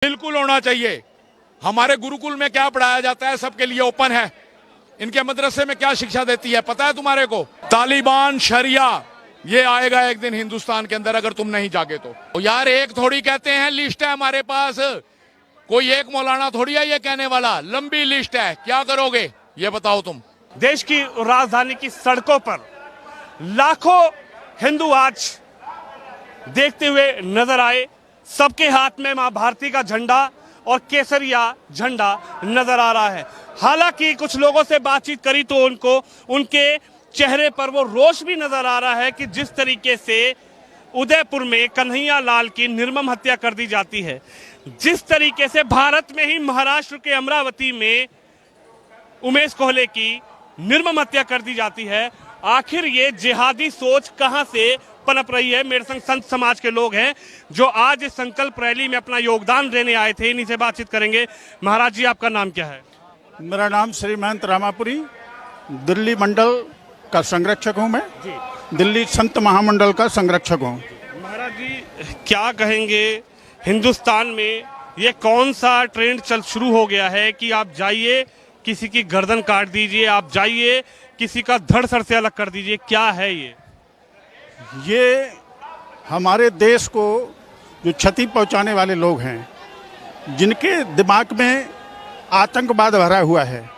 बिल्कुल होना चाहिए। हमारे गुरुकुल में क्या पढ़ाया जाता है सबके लिए ओपन है। इनके मदरसे में क्या शिक्षा देती है पता है तुम्हारे को? तालिबान, शरिया, ये आएगा एक दिन हिंदुस्तान के अंदर अगर तुम नहीं जागे तो यार एक थोड़ी कहते हैं लिस्ट है हमारे पास, कोई एक मौलाना थोड़ी है ये कहने वाला, लंबी लिस्ट है। क्या करोगे ये बताओ तुम? देश की राजधानी की सड़कों पर लाखों हिंदू आज देखते हुए नजर आए। सबके हाथ में मां भारती का झंडा और केसरिया झंडा नजर आ रहा है। हालांकि कुछ लोगों से बातचीत करी तो उनके चेहरे पर वो रोष भी नजर आ रहा है कि जिस तरीके से उदयपुर में कन्हैया लाल की निर्मम हत्या कर दी जाती है, जिस तरीके से भारत में ही महाराष्ट्र के अमरावती में उमेश कोहले की निर्मम हत्या कर दी जाती है, आखिर ये जिहादी सोच कहां से पनप रही है? मेरे संग संत समाज के लोग हैं जो आज इस संकल्प रैली में अपना योगदान देने आए थे, इन्हीं से बातचीत करेंगे। महाराज जी, आपका नाम क्या है? मेरा नाम श्री महंत रामापुरी, दिल्ली मंडल का संरक्षक हूँ। मैं दिल्ली संत महामंडल का संरक्षक हूँ। महाराज जी, क्या कहेंगे? हिंदुस्तान में ये कौन सा ट्रेंड शुरू हो गया है कि आप जाइए किसी की गर्दन काट दीजिए, आप जाइए किसी का धड़ सर से अलग कर दीजिए, क्या है ये? हमारे देश को जो क्षति पहुंचाने वाले लोग हैं, जिनके दिमाग में आतंकवाद भरा हुआ है,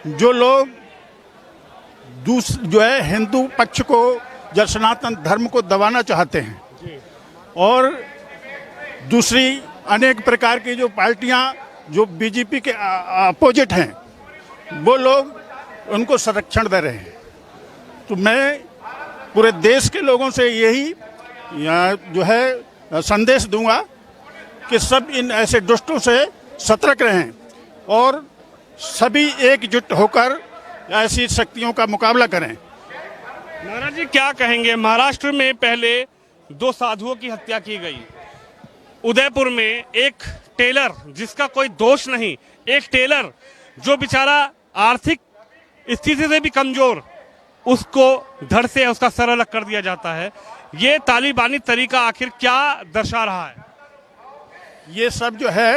जो लोग जो है हिंदू पक्ष को या सनातन धर्म को दबाना चाहते हैं, और दूसरी अनेक प्रकार की जो पार्टियां जो बीजेपी के अपोजिट हैं, वो लोग उनको संरक्षण दे रहे हैं। तो मैं पूरे देश के लोगों से यही जो है संदेश दूंगा कि सब इन ऐसे दुष्टों से सतर्क रहें और सभी एकजुट होकर ऐसी शक्तियों का मुकाबला करें। महाराज जी, क्या कहेंगे? महाराष्ट्र में पहले 2 साधुओं की हत्या की गई। उदयपुर में एक टेलर जिसका कोई दोष नहीं, एक टेलर जो बेचारा आर्थिक स्थिति से भी कमजोर, उसको धड़ से उसका सर अलग कर दिया जाता है। ये तालिबानी तरीका आखिर क्या दर्शा रहा है? ये सब जो है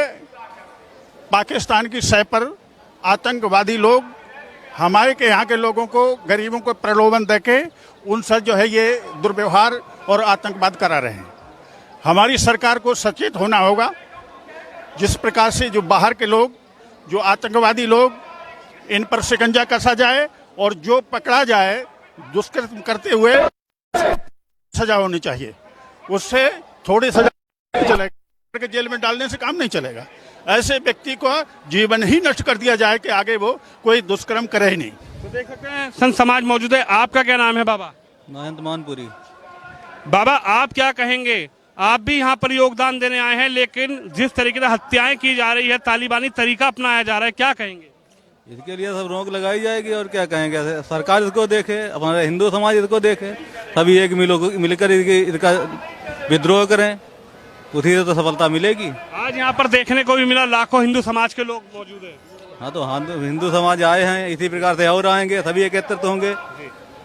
पाकिस्तान की सह पर आतंकवादी लोग हमारे के यहाँ के लोगों को, गरीबों को प्रलोभन देके उनसे जो है ये दुर्व्यवहार और आतंकवाद करा रहे हैं। हमारी सरकार को सचेत होना होगा। जिस प्रकार से जो बाहर के लोग, जो आतंकवादी लोग, इन पर शिकंजा कसा जाए और जो पकड़ा जाए दुष्कर्म करते हुए सजा होनी चाहिए। उससे थोड़ी सजा चलेगा, जेल में डालने से काम नहीं चलेगा। ऐसे व्यक्ति को जीवन ही नष्ट कर दिया जाए कि आगे वो कोई दुष्कर्म करे ही नहीं। तो देख सकते हैं संत समाज मौजूद है। आपका क्या नाम है बाबा? महंत मानपुरी। बाबा, आप क्या कहेंगे? आप भी यहाँ पर योगदान देने आए हैं, लेकिन जिस तरीके से हत्याएं की जा रही है, तालिबानी तरीका अपनाया जा रहा है, क्या कहेंगे? इसके लिए सब रोक लगाई जाएगी और क्या कहेंगे? सरकार इसको देखे, हमारा हिंदू समाज इसको देखे, सभी एक मिलकर इसका विद्रोह करें, उसी से तो सफलता मिलेगी। आज यहाँ पर देखने को भी मिला, लाखों हिंदू समाज के लोग मौजूद हैं। हाँ, तो हिंदू समाज आए हैं, इसी प्रकार से और आएंगे, सभी एकत्रित होंगे।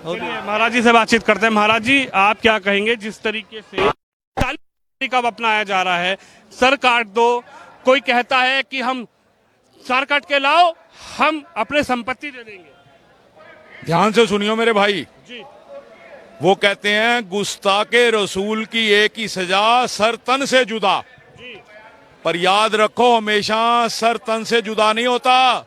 महाराज जी से बातचीत करते हैं। महाराज जी, आप क्या कहेंगे? जिस तरीके से तरीका अपनाया जा रहा है, सर काट दो, कोई कहता है कि हम सर काट के लाओ, हम अपने संपत्ति दे देंगे। ध्यान से सुनियो मेरे भाई जी। वो कहते हैं गुस्ताके रसूल की एक ही सजा, सर तन से जुदा। पर याद रखो, हमेशा सर तन से जुदा नहीं होता,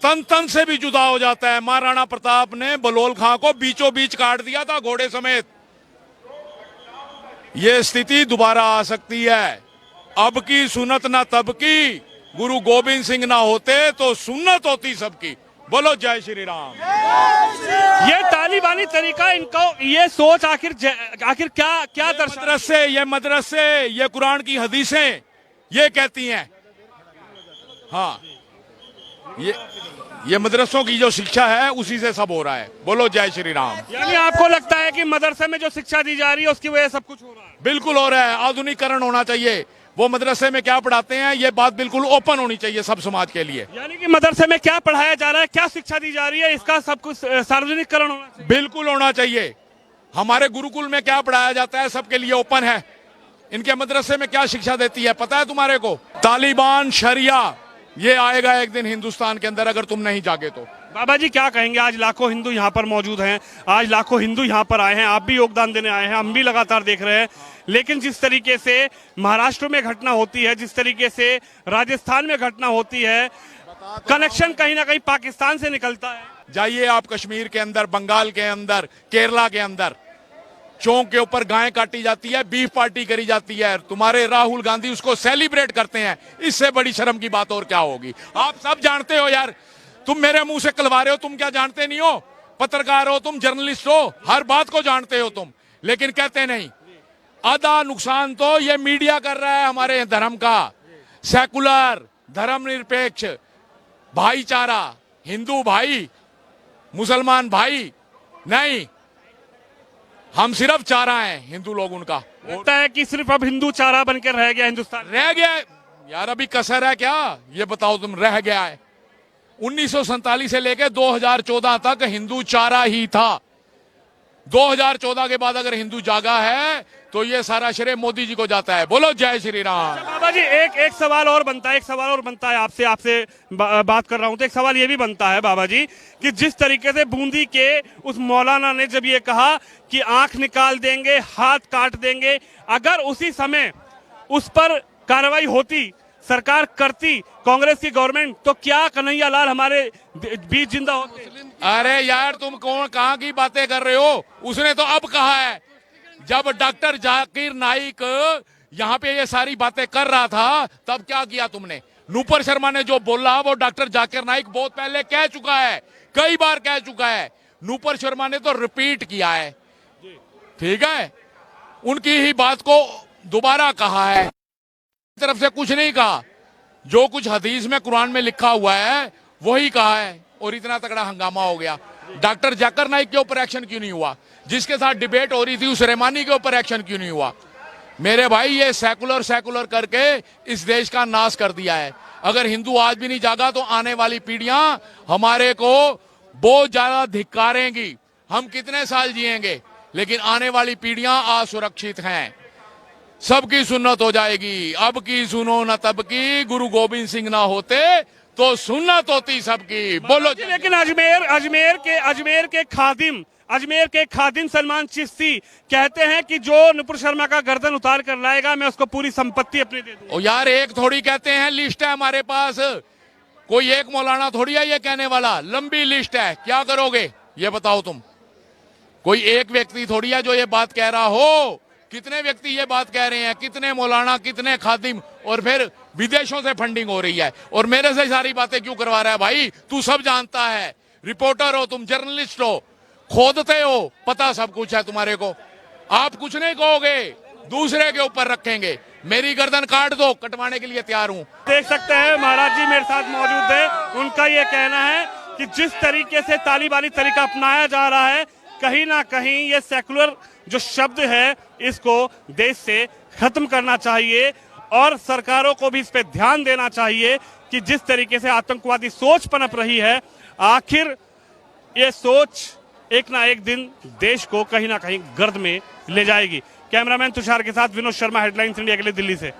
तन तन से भी जुदा हो जाता है। महाराणा प्रताप ने बलोल खां को बीचों बीच काट दिया था घोड़े समेत। ये स्थिति दोबारा आ सकती है। अब की सुन्नत ना तब की, गुरु गोविंद सिंह ना होते तो सुन्नत होती सबकी। बोलो जय श्री राम। ये तालिबानी तरीका, इनको ये सोच आखिर क्या मदरसे, ये कुरान की हदीसें ये कहती हैं। हाँ, ये मदरसों की जो शिक्षा है उसी से सब हो रहा है। बोलो जय श्री राम। यानी आपको लगता है कि मदरसे में जो शिक्षा दी जा रही है उसकी वजह से सब कुछ हो रहा है? बिल्कुल हो रहा है। आधुनिकीकरण होना चाहिए। वो मदरसे में क्या पढ़ाते हैं ये बात बिल्कुल ओपन होनी चाहिए सब समाज के लिए। यानी कि मदरसे में क्या पढ़ाया जा रहा है, क्या शिक्षा दी जा रही है, इसका सब कुछ सार्वजनिकरण होना चाहिए। बिल्कुल होना चाहिए। हमारे गुरुकुल में क्या पढ़ाया जाता है सबके लिए ओपन है। इनके मदरसे में क्या शिक्षा देती है पता है तुम्हारे को? तालिबान शरिया ये आएगा एक दिन हिंदुस्तान के अंदर, अगर तुम नहीं जागे तो। बाबा जी क्या कहेंगे? आज लाखों हिंदू यहाँ पर मौजूद हैं, आज लाखों हिंदू यहाँ पर आए हैं, आप भी योगदान देने आए हैं, हम भी लगातार देख रहे हैं, लेकिन जिस तरीके से महाराष्ट्र में घटना होती है, जिस तरीके से राजस्थान में घटना होती है, कनेक्शन कहीं ना कहीं पाकिस्तान से निकलता है। जाइए आप कश्मीर के अंदर, बंगाल के अंदर, केरला के अंदर, चौक के ऊपर गायें काटी जाती है, बीफ पार्टी करी जाती है, तुम्हारे राहुल गांधी उसको सेलिब्रेट करते हैं। इससे बड़ी शर्म की बात और क्या होगी? आप सब जानते हो यार, तुम मेरे मुंह से कलवा रहे हो, तुम क्या जानते नहीं हो? पत्रकार हो तुम, जर्नलिस्ट हो, हर बात को जानते हो तुम, लेकिन कहते नहीं। आधा नुकसान तो ये मीडिया कर रहा है हमारे धर्म का। सेकुलर, धर्मनिरपेक्ष, भाईचारा, हिंदू भाई, मुसलमान भाई नहीं, हम सिर्फ चारा हैं हिंदू लोग उनका। लगता है कि सिर्फ अब हिंदू चारा बनकर रह गया हिंदुस्तान। रह गया है यार, अभी कसर है क्या? ये बताओ तुम, रह गया है। 1947 से लेकर 2014 तक हिंदू चारा ही था। 2014 के बाद अगर हिंदू जागा है तो ये सारा श्रेय मोदी जी को जाता है। बोलो जय श्री राम। बाबा जी एक सवाल और बनता है, आपसे बात कर रहा हूं तो एक सवाल ये भी बनता है बाबा जी कि जिस तरीके से बूंदी के उस मौलाना ने जब ये कहा कि आंख निकाल देंगे, हाथ काट देंगे, अगर उसी समय उस पर कार्रवाई होती, सरकार करती, कांग्रेस की गवर्नमेंट, तो क्या कन्हैया लाल हमारे बीच जिंदा होते? अरे यार तुम कहां की बातें कर रहे हो? उसने तो अब कहा है, जब डॉक्टर जाकिर नाइक यहाँ पे ये सारी बातें कर रहा था तब क्या किया तुमने? नूपुर शर्मा ने जो बोला वो डॉक्टर जाकिर नाइक बहुत पहले कह चुका है, कई बार कह चुका है। नूपुर शर्मा ने तो रिपीट किया है, ठीक है? उनकी ही बात को दोबारा कहा है, तरफ से कुछ नहीं कहा। जो कुछ हदीस में, कुरान में लिखा हुआ है वही कहा है, और इतना तगड़ा हंगामा हो गया। डॉक्टर जाकिर नाइक के ऊपर एक्शन क्यों नहीं हुआ? जिसके साथ डिबेट हो रही थी उस रहमानी के ऊपर एक्शन क्यों नहीं हुआ? मेरे भाई ये सेकुलर करके इस देश का नाश कर दिया है। अगर हिंदू आज भी नहीं जागा तो आने वाली पीढ़ियां हमारे को बहुत ज्यादा धिक्कारेंगी। हम कितने साल जिएंगे, लेकिन आने वाली पीढ़ियां असुरक्षित हैं। सबकी सुन्नत हो जाएगी, अब की सुनो न तब की, गुरु गोविंद सिंह ना होते तो सुन्नत होती सबकी। बोलो। लेकिन अजमेर के खादिम सलमान चिश्ती कहते हैं कि जो नुपुर शर्मा का गर्दन उतार कर लाएगा मैं उसको पूरी संपत्ति अपनी दे दूंगा। ओ यार एक थोड़ी कहते हैं, लिस्ट है हमारे पास, कोई एक मौलाना थोड़ी है ये कहने वाला, लंबी लिस्ट है। क्या करोगे ये बताओ तुम? कोई एक व्यक्ति थोड़ी है जो ये बात कह रहा हो, कितने व्यक्ति ये बात कह रहे हैं, कितने मौलाना, कितने खादिम, और फिर विदेशों से फंडिंग हो रही है। और मेरे से सारी बातें क्यों करवा रहा है भाई? तू सब जानता है, रिपोर्टर हो तुम, जर्नलिस्ट हो, खोदते हो, पता सब कुछ है तुम्हारे को। आप कुछ नहीं कहोगे, दूसरे के ऊपर रखेंगे। मेरी गर्दन काट दो, कटवाने के लिए तैयार हूं। देख सकते हैं महाराज जी मेरे साथ मौजूद है, उनका ये कहना है कि जिस तरीके से तालिबानी तरीका अपनाया जा रहा है, कहीं ना कहीं ये सेकुलर जो शब्द है इसको देश से खत्म करना चाहिए, और सरकारों को भी इस पे ध्यान देना चाहिए कि जिस तरीके से आतंकवादी सोच पनप रही है, आखिर ये सोच एक ना एक दिन देश को कहीं ना कहीं गर्द में ले जाएगी। कैमरामैन तुषार के साथ विनोद शर्मा, हेडलाइंस इंडिया के लिए, दिल्ली से।